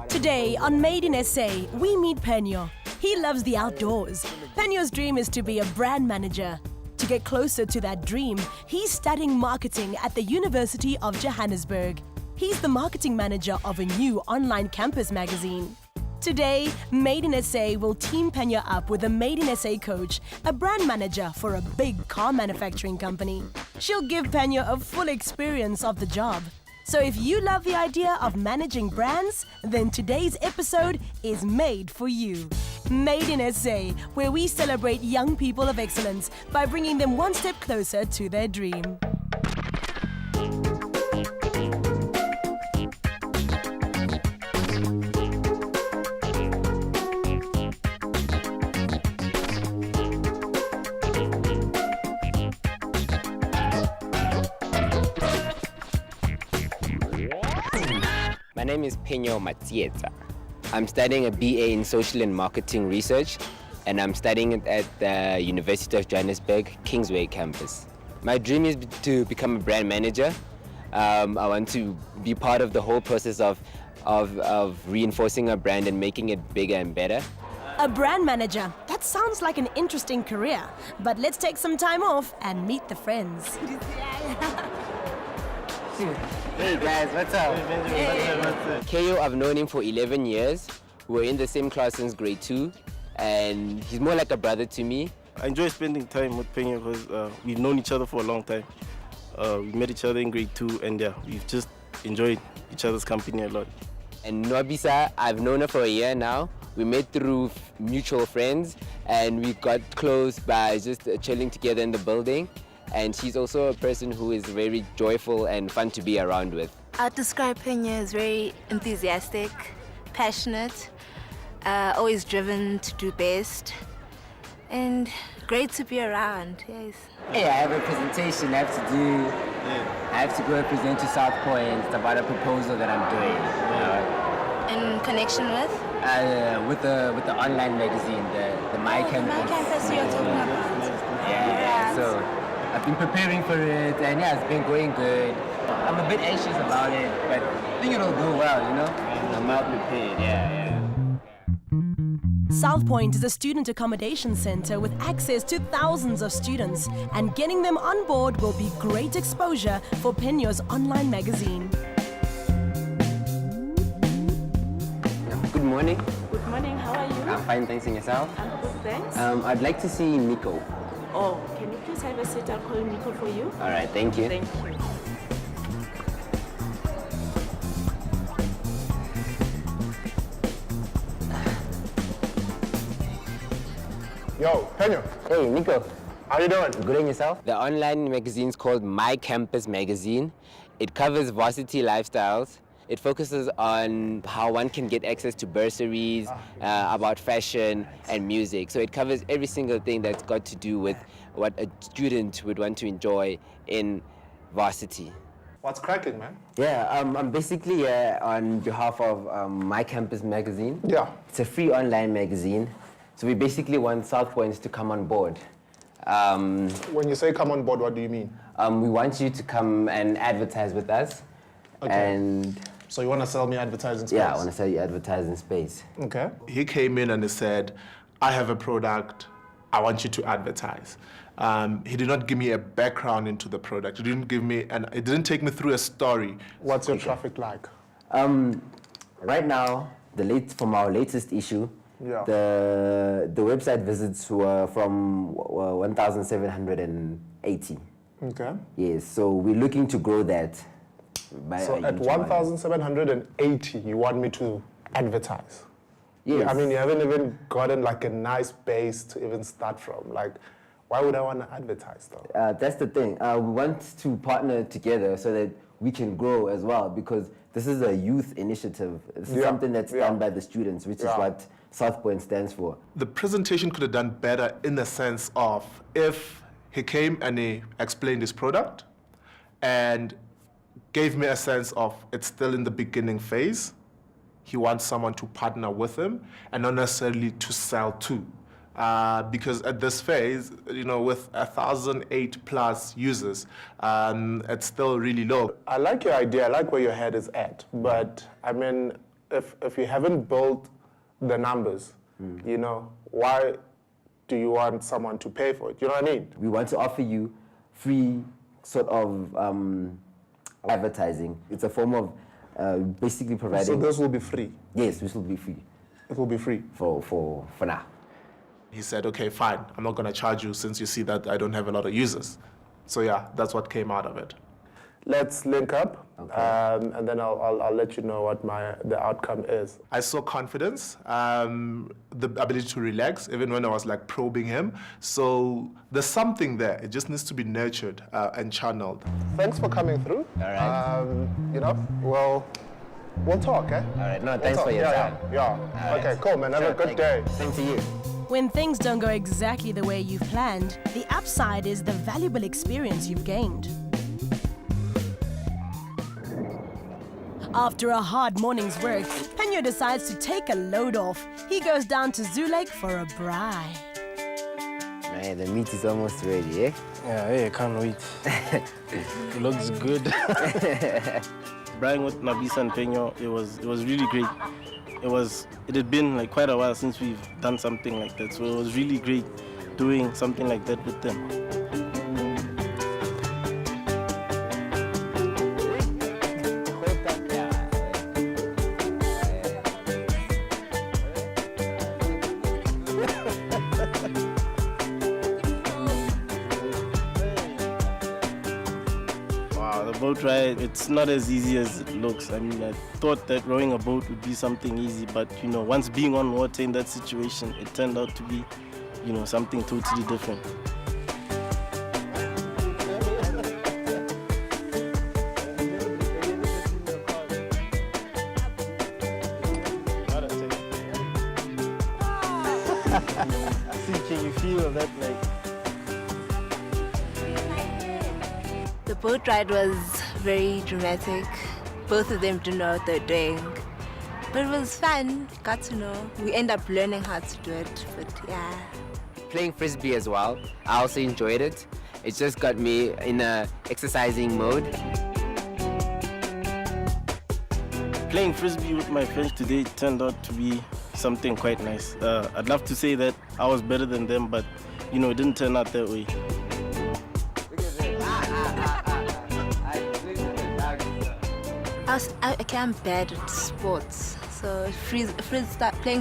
Today on Made in SA, we meet Penyo. He loves the outdoors. Penyo's dream is to be a brand manager. To get closer to that dream, he's studying marketing at the University of Johannesburg. He's the marketing manager of a new online campus magazine. Today, Made in SA will team Penyo up with a Made in SA coach, a brand manager for a big car manufacturing company. She'll give Penyo a full experience of the job. So if you love the idea of managing brands, then today's episode is made for you. Made in SA, where we celebrate young people of excellence by bringing them one step closer to their dream. My name is Penyo Matsietsa. I'm studying a BA in Social and Marketing Research, and I'm studying it at the University of Johannesburg, Kingsway campus. My dream is to become a brand manager. I want to be part of the whole process of reinforcing a brand and making it bigger and better. A brand manager. That sounds like an interesting career. But let's take some time off and meet the friends. Hey guys, what's up? KO, I've known him for 11 years. We're in the same class since grade 2, and he's more like a brother to me. I enjoy spending time with Penyo because we've known each other for a long time. We met each other in grade 2, and we've just enjoyed each other's company a lot. And Nwabisa, I've known her for a year now. We met through mutual friends, and we got close by just chilling together in the building. And she's also a person who is very joyful and fun to be around with. I'd describe Penyo as very enthusiastic, passionate, always driven to do best, and great to be around, yes. Hey, I have a presentation I have to do. I have to go and present to South Point about a proposal that I'm doing. In connection with? With the online magazine, the My Campus. My Campus you're talking about. Yeah, so I've been preparing for it, and it's been going good. I'm a bit anxious about it, but I think it'll go well, you know? I'm well prepared, yeah. South Point is a student accommodation center with access to thousands of students, and getting them on board will be great exposure for Penyo's online magazine. Good morning. Good morning, how are you? I'm fine, thanks, and yourself? I'm good, thanks. I'd like to see Nico. Oh, can you please have a seat? I'll call Nico for you. All right, thank you. Thank you. Yo, Penyo, Hey, Nico. how you doing? Good, and yourself? The online magazine is called My Campus Magazine. It covers varsity lifestyles. It focuses on how one can get access to bursaries, about fashion and music. So it covers every single thing that's got to do with what a student would want to enjoy in varsity. What's cracking, man? Yeah, I'm basically here on behalf of My Campus Magazine. Yeah. It's a free online magazine. So we basically want South Points to come on board. When you say come on board, what do you mean? We want you to come and advertise with us. Okay. And So you want to sell me advertising space? yeah, I want to sell you advertising space. Okay. He came in and he said, I have a product, I want you to advertise. He did not give me a background into the product. He didn't give me, and it didn't take me through a story. What's your traffic like? Right now, from our latest issue, Yeah. the website visits were from 1,780. Okay. Yes, so we're looking to grow that. So at 1,780, you want me to advertise? Yes. I mean, you haven't even gotten like a nice base to even start from. Like, why would I want to advertise though? That's the thing. We want to partner together so that we can grow as well, because this is a youth initiative. This is something that's done by the students, which is what South Point stands for. The presentation could have done better in the sense of if he came and he explained his product and gave me a sense of it's still in the beginning phase. He wants someone to partner with him and not necessarily to sell to. Because at this phase, with 1,008 plus users, it's still really low. I like your idea, I like where your head is at, but I mean, if you haven't built the numbers, you know, why do you want someone to pay for it? You know what I mean? We want to offer you free sort of advertising. It's a form of basically providing... So this will be free? Yes, this will be free. It will be free? For now. He said, okay, fine, I'm not going to charge you since you see that I don't have a lot of users. So yeah, that's what came out of it. Let's link up, Okay. and then I'll let you know what the outcome is. I saw confidence, the ability to relax, even when I was like probing him. So there's something there. It just needs to be nurtured and channeled. Thanks for coming through. All right. You know, we'll talk, eh? All right. No, thanks for your time. Yeah. All Okay, right. cool, man. Have a good day. Same to you. When things don't go exactly the way you've planned, the upside is the valuable experience you've gained. After a hard morning's work, Penyo decides to take a load off. He goes down to Zoo Lake for a braai. Man, the meat is almost ready, eh? Yeah, hey, I can't wait. It looks good. Braaiing with Nabisa and Penyo, it was really great. It had been like quite a while since we've done something like that, so it was really great doing something like that with them. The boat ride, it's not as easy as it looks. I mean, I thought that rowing a boat would be something easy, but you know, once being on water in that situation, it turned out to be, you know, something totally different. Can you feel that, like? The boat ride was very dramatic. Both of them didn't know what they're doing. But it was fun, got to know. We end up learning how to do it, but yeah. Playing frisbee as well. I also enjoyed it. It just got me in a exercising mode. Playing frisbee with my friends today turned out to be something quite nice. I'd love to say that I was better than them, but you know, it didn't turn out that way. I'm bad at sports, so playing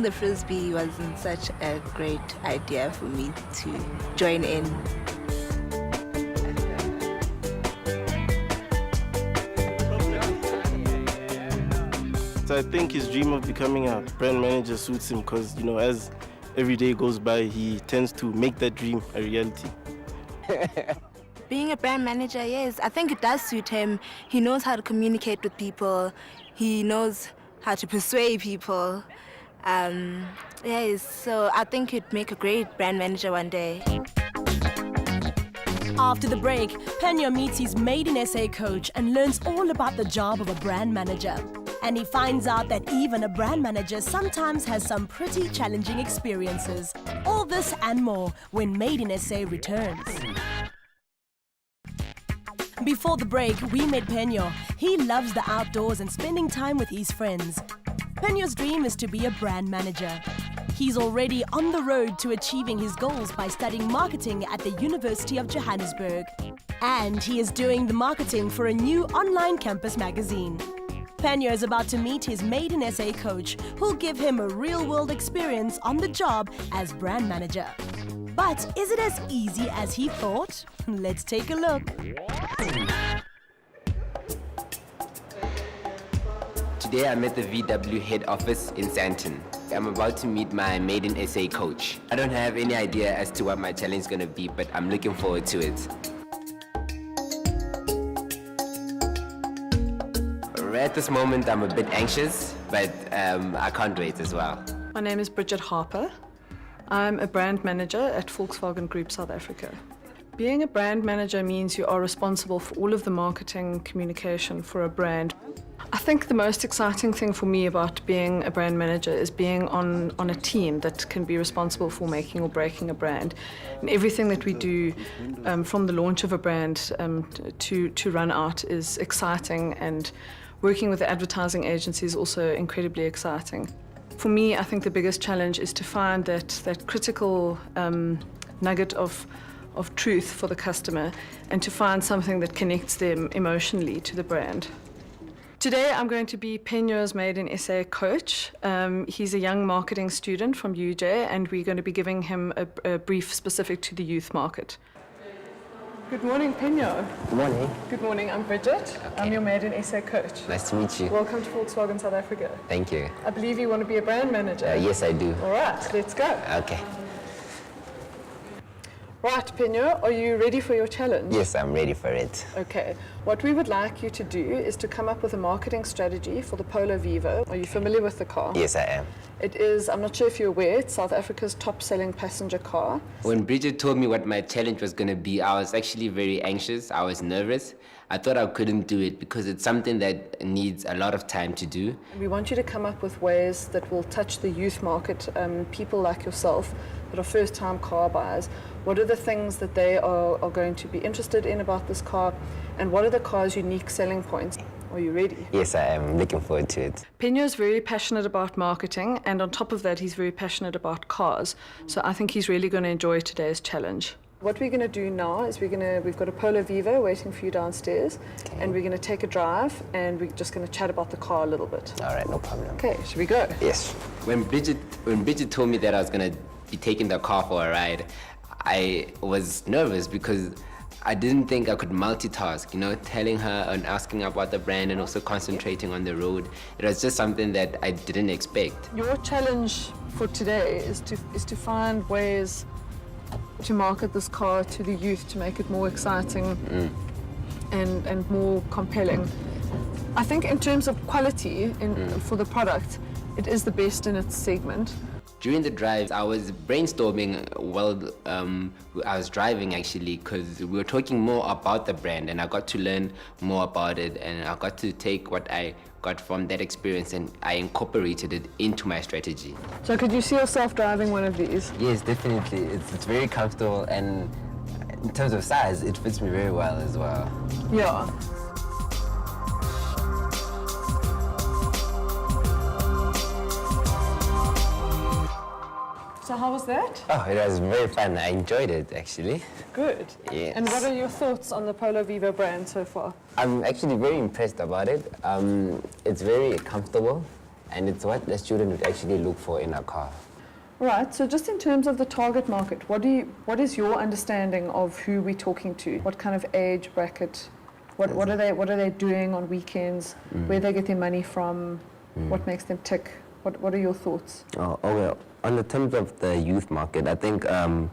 the frisbee wasn't such a great idea for me to join in. So I think his dream of becoming a brand manager suits him because, you know, as every day goes by, he tends to make that dream a reality. Being a brand manager, yes, I think it does suit him. He knows how to communicate with people. He knows how to persuade people. Yes, so I think he'd make a great brand manager one day. After the break, Penyo meets his Made in SA coach and learns all about the job of a brand manager. And he finds out that even a brand manager sometimes has some pretty challenging experiences. All this and more when Made in SA returns. Before the break, we met Penyo. He loves the outdoors and spending time with his friends. Penyo's dream is to be a brand manager. He's already on the road to achieving his goals by studying marketing at the University of Johannesburg. And he is doing the marketing for a new online campus magazine. Penyo is about to meet his Made in SA coach, who'll give him a real-world experience on the job as brand manager. But is it as easy as he thought? Let's take a look. Today I'm at the VW head office in Sandton. I'm about to meet my Made in SA coach. I don't have any idea as to what my challenge is going to be, but I'm looking forward to it. At this moment, I'm a bit anxious, but I can't wait as well. My name is Bridget Harper. I'm a brand manager at Volkswagen Group South Africa. Being a brand manager means you are responsible for all of the marketing communication for a brand. I think the most exciting thing for me about being a brand manager is being on a team that can be responsible for making or breaking a brand. And everything that we do from the launch of a brand to run out is exciting and working with the advertising agency is also incredibly exciting. For me, I think the biggest challenge is to find that critical nugget of truth for the customer and to find something that connects them emotionally to the brand. Today I'm going to be Penyo's Made in SA coach. He's a young marketing student from UJ and we're going to be giving him a brief specific to the youth market. Good morning, Penyo. Good morning. Good morning, I'm Bridget. Okay. I'm your Made in SA coach. Nice to meet you. Welcome to Volkswagen South Africa. Thank you. I believe you want to be a brand manager. Yes, I do. All right, let's go. Okay. Right, Penyo, are you ready for your challenge? Yes, I'm ready for it. Okay. What we would like you to do is to come up with a marketing strategy for the Polo Vivo. Are you familiar with the car? Yes, I am. It is, I'm not sure if you're aware, it's South Africa's top-selling passenger car. When Bridget told me what my challenge was going to be, I was actually very anxious. I was nervous. I thought I couldn't do it because it's something that needs a lot of time to do. We want you to come up with ways that will touch the youth market, people like yourself that are first-time car buyers. What are the things that they are going to be interested in about this car, and what are the car's unique selling points? Are you ready? Yes, I am. Looking forward to it. Penyo is very passionate about marketing, and on top of that, he's very passionate about cars. So I think he's really going to enjoy today's challenge. What we're going to do now is we've got a Polo Vivo waiting for you downstairs, and we're going to take a drive, and we're just going to chat about the car a little bit. All right, no problem. Okay, should we go? Yes. When Bridget told me that I was going to be taking the car for a ride, I was nervous because I didn't think I could multitask, you know, telling her and asking about the brand and also concentrating on the road. It was just something that I didn't expect. Your challenge for today is to find ways to market this car to the youth to make it more exciting and more compelling. I think in terms of quality for the product, it is the best in its segment. During the drive, I was brainstorming while I was driving actually, because we were talking more about the brand and I got to learn more about it, and I got to take what I got from that experience and I incorporated it into my strategy. So could you see yourself driving one of these? Yes, definitely. It's very comfortable, and in terms of size, it fits me very well as well. Yeah. So how was that? Oh, it was very fun. I enjoyed it, actually. Good. Yes. And what are your thoughts on the Polo Vivo brand so far? I'm actually very impressed about it. It's very comfortable, and it's what the student would actually look for in a car. Right, so just in terms of the target market, what is your understanding of who we're talking to? What kind of age bracket? What are they doing on weekends? Where they get their money from? What makes them tick? What are your thoughts? Oh, well, on the terms of the youth market, I think in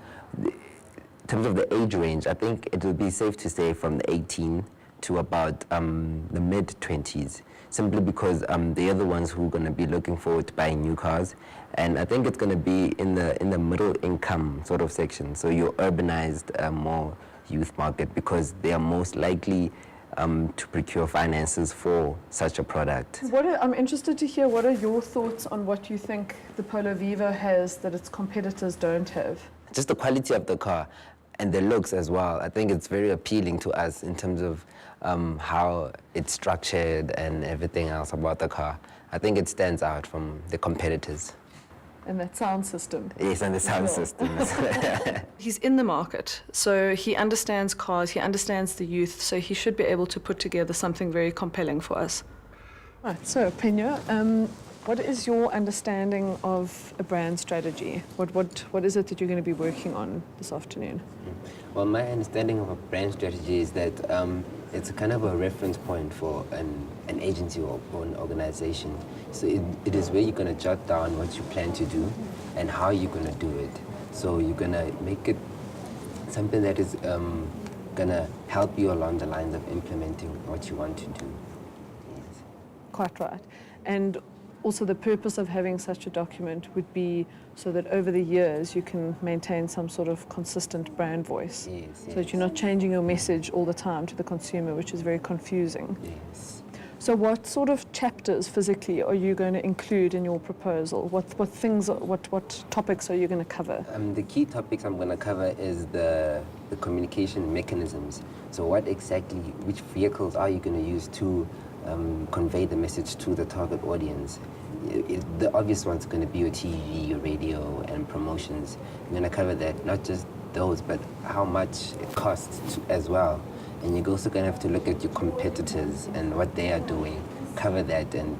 terms of the age range, I think it would be safe to say from the 18 to about the mid-20s, simply because they're the ones who are going to be looking forward to buying new cars. And I think it's going to be in the middle income sort of section, so your urbanized, more youth market, because they are most likely to procure finances for such a product. I'm interested to hear, what are your thoughts on what you think the Polo Vivo has that its competitors don't have? Just the quality of the car and the looks as well. I think it's very appealing to us in terms of how it's structured and everything else about the car. I think it stands out from the competitors. And that sound system. Yes, and the sound system. He's in the market, so he understands cars, he understands the youth, so he should be able to put together something very compelling for us. Right, so Penyo, what is your understanding of a brand strategy? What is it that you're going to be working on this afternoon? Well, my understanding of a brand strategy is that it's a kind of a reference point for an agency or an organization. So it is where you're going to jot down what you plan to do and how you're going to do it. So you're going to make it something that is going to help you along the lines of implementing what you want to do. Yes. Quite right. And also the purpose of having such a document would be so that over the years you can maintain some sort of consistent brand voice. Yes, so that you're not changing your message all the time to the consumer, which is very confusing. Yes. So what sort of chapters physically are you going to include in your proposal? What topics are you going to cover? The key topics I'm going to cover is the communication mechanisms. So what exactly, which vehicles are you going to use to convey the message to the target audience. The obvious one's going to be your TV, your radio, and promotions. You're going to cover that, not just those, but how much it costs as well. And you're also going to have to look at your competitors and what they are doing, cover that, and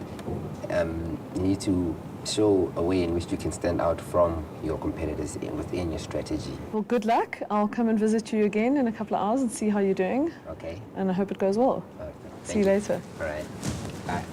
you need to show a way in which you can stand out from your competitors within your strategy. Well, good luck. I'll come and visit you again in a couple of hours and see how you're doing. Okay. And I hope it goes well. See you later. All right. Bye.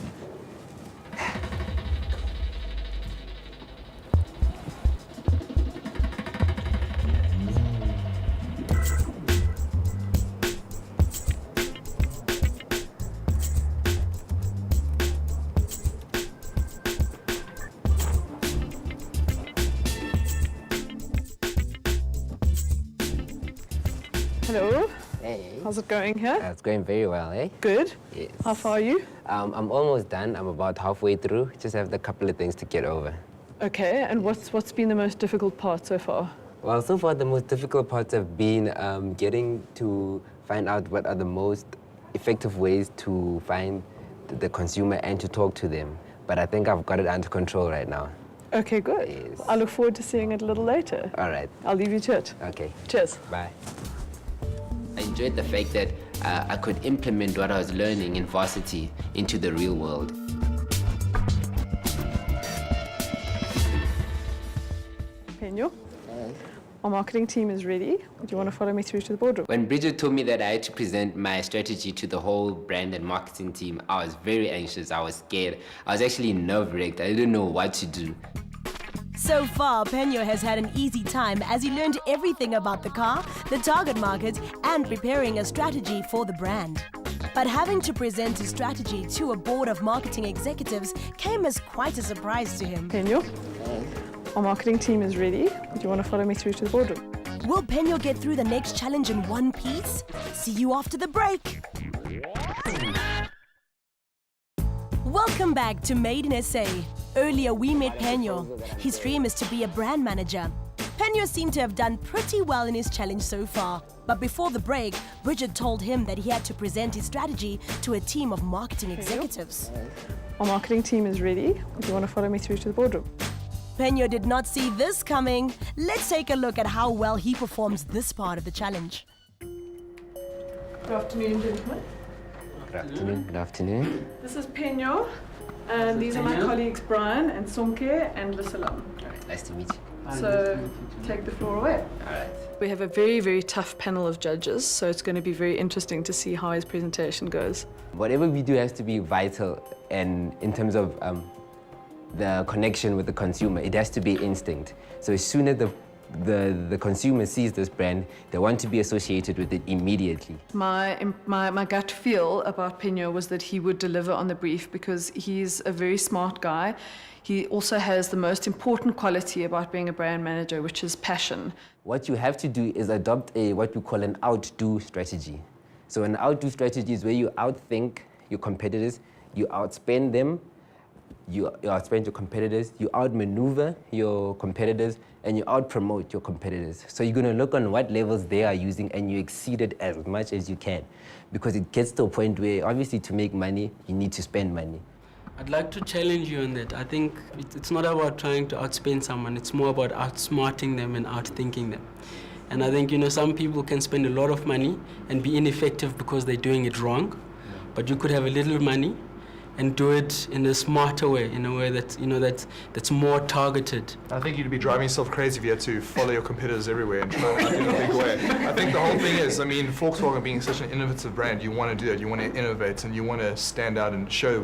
Hello. Hey. How's it going here? It's going very well, eh? Good. Yes. How far are you? I'm almost done. I'm about halfway through. Just have a couple of things to get over. Okay, and what's been the most difficult part so far? Well, so far the most difficult parts have been getting to find out what are the most effective ways to find the consumer and to talk to them. But I think I've got it under control right now. Okay, good. Yes. I look forward to seeing it a little later. All right. I'll leave you to it. Okay. Cheers. Bye. I enjoyed the fact that I could implement what I was learning in varsity into the real world. Penyo, our marketing team is ready. Do you want to follow me through to the boardroom? When Bridget told me that I had to present my strategy to the whole brand and marketing team, I was very anxious. I was scared. I was actually nerve-wracked. I didn't know what to do. So far, Penyo has had an easy time as he learned everything about the car, the target market, and preparing a strategy for the brand. But having to present his strategy to a board of marketing executives came as quite a surprise to him. Penyo, our marketing team is ready. Do you want to follow me through to the boardroom? Will Penyo get through the next challenge in one piece? See you after the break. Welcome back to Made in SA. Earlier, we met Penyo. His dream is to be a brand manager. Penyo seemed to have done pretty well in his challenge so far. But before the break, Bridget told him that he had to present his strategy to a team of marketing executives. Our marketing team is ready. Do you want to follow me through to the boardroom? Penyo did not see this coming. Let's take a look at how well he performs this part of the challenge. Good afternoon, gentlemen. Good afternoon. Good afternoon. This is Penyo, and these are my colleagues Brian and Sonke and Lisalam. All right. Nice to meet you. So take the floor away. All right. We have a very, very tough panel of judges, so it's going to be very interesting to see how his presentation goes. Whatever we do has to be vital, and in terms of the connection with the consumer, it has to be instinct. So as soon as the consumer sees this brand, they want to be associated with it immediately. My gut feel about Penyo was that he would deliver on the brief because he's a very smart guy. He also has the most important quality about being a brand manager, which is passion. What you have to do is adopt what we call an outdo strategy. So an outdo strategy is where you outthink your competitors, you outspend them, you outspend your competitors, you outmaneuver your competitors, and you outpromote your competitors. So you're going to look on what levels they are using and you exceed it as much as you can. Because it gets to a point where, obviously, to make money, you need to spend money. I'd like to challenge you on that. I think it's not about trying to outspend someone, it's more about outsmarting them and outthinking them. And I think, some people can spend a lot of money and be ineffective because they're doing it wrong. But you could have a little money and do it in a smarter way, in a way that, that's more targeted. I think you'd be driving yourself crazy if you had to follow your competitors everywhere and try to act in a big way. I think the whole thing is, Volkswagen being such an innovative brand, you want to do it, you want to innovate, and you want to stand out and show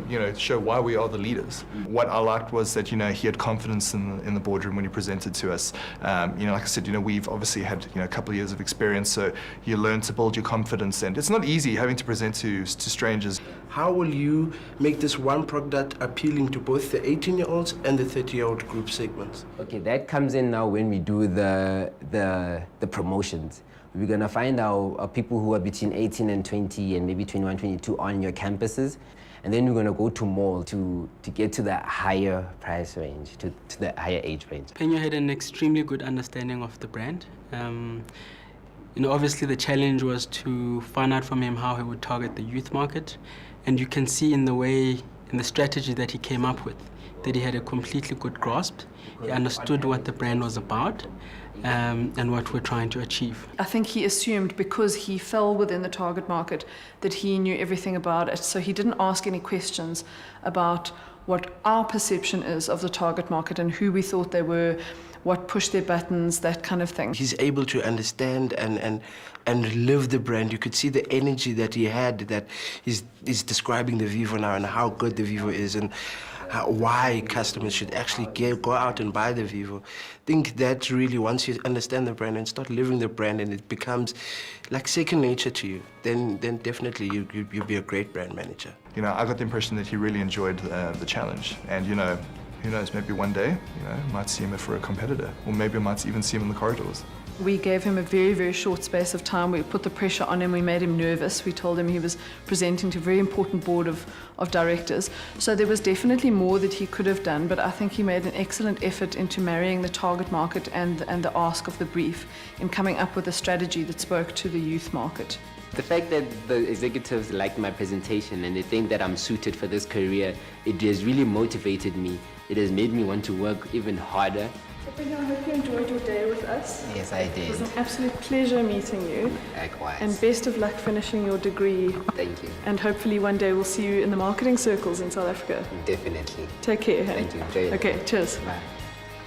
why we are the leaders. What I liked was that, he had confidence in the boardroom when he presented to us. Like I said, we've obviously had, a couple of years of experience, so you learn to build your confidence, and it's not easy having to present to strangers. How will you make this one product appealing to both the 18-year-olds and the 30-year-old group segments? Okay, that comes in now when we do the promotions. We're going to find our people who are between 18 and 20 and maybe 21, 22 on your campuses. And then we're going to go to mall to get to the higher price range, to the higher age range. Penyo had an extremely good understanding of the brand. Obviously the challenge was to find out from him how he would target the youth market And you can see in the way, in the strategy that he came up with, that he had a completely good grasp. He understood what the brand was about and what we're trying to achieve. I think he assumed because he fell within the target market that he knew everything about it. So he didn't ask any questions about what our perception is of the target market and who we thought they were, what pushed their buttons, that kind of thing. He's able to understand and live the brand. You could see the energy that he had, that he's describing the Vivo now and how good the Vivo is and why customers should actually go out and buy the Vivo. I think that really, once you understand the brand and start living the brand and it becomes like second nature to you, then definitely you'll be a great brand manager. You know, I got the impression that he really enjoyed the challenge, and you know, who knows, maybe one day, you know, might see him for a competitor, or maybe I might even see him in the corridors. We gave him a very, very short space of time. We put the pressure on him. We made him nervous. We told him he was presenting to a very important board of directors. So there was definitely more that he could have done, but I think he made an excellent effort into marrying the target market and the ask of the brief in coming up with a strategy that spoke to the youth market. The fact that the executives liked my presentation and they think that I'm suited for this career, it has really motivated me. It has made me want to work even harder. I hope you enjoyed your day with us. Yes, I did. It was an absolute pleasure meeting you. Likewise. And best of luck finishing your degree. Thank you. And hopefully one day we'll see you in the marketing circles in South Africa. Definitely. Take care. Hey? Thank you. Enjoy it. Okay, cheers. Bye.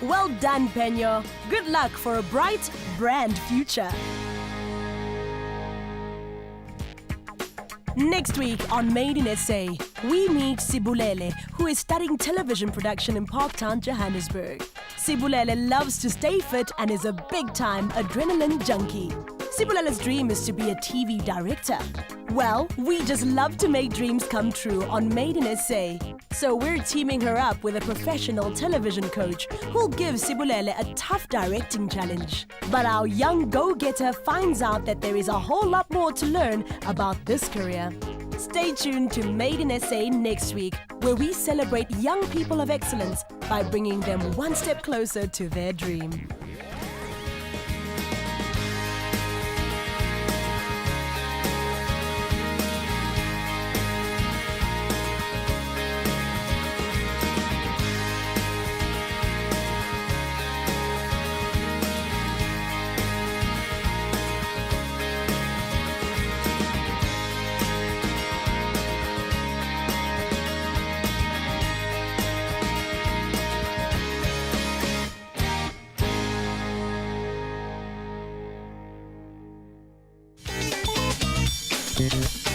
Well done, Penyo. Good luck for a bright brand future. Next week on Made in SA, we meet Sibulele, who is studying television production in Parktown, Johannesburg. Sibulele loves to stay fit and is a big-time adrenaline junkie. Sibulele's dream is to be a TV director. Well, we just love to make dreams come true on Made in SA. So we're teaming her up with a professional television coach who'll give Sibulele a tough directing challenge. But our young go-getter finds out that there is a whole lot more to learn about this career. Stay tuned to Made in SA next week, where we celebrate young people of excellence by bringing them one step closer to their dream. Thank you.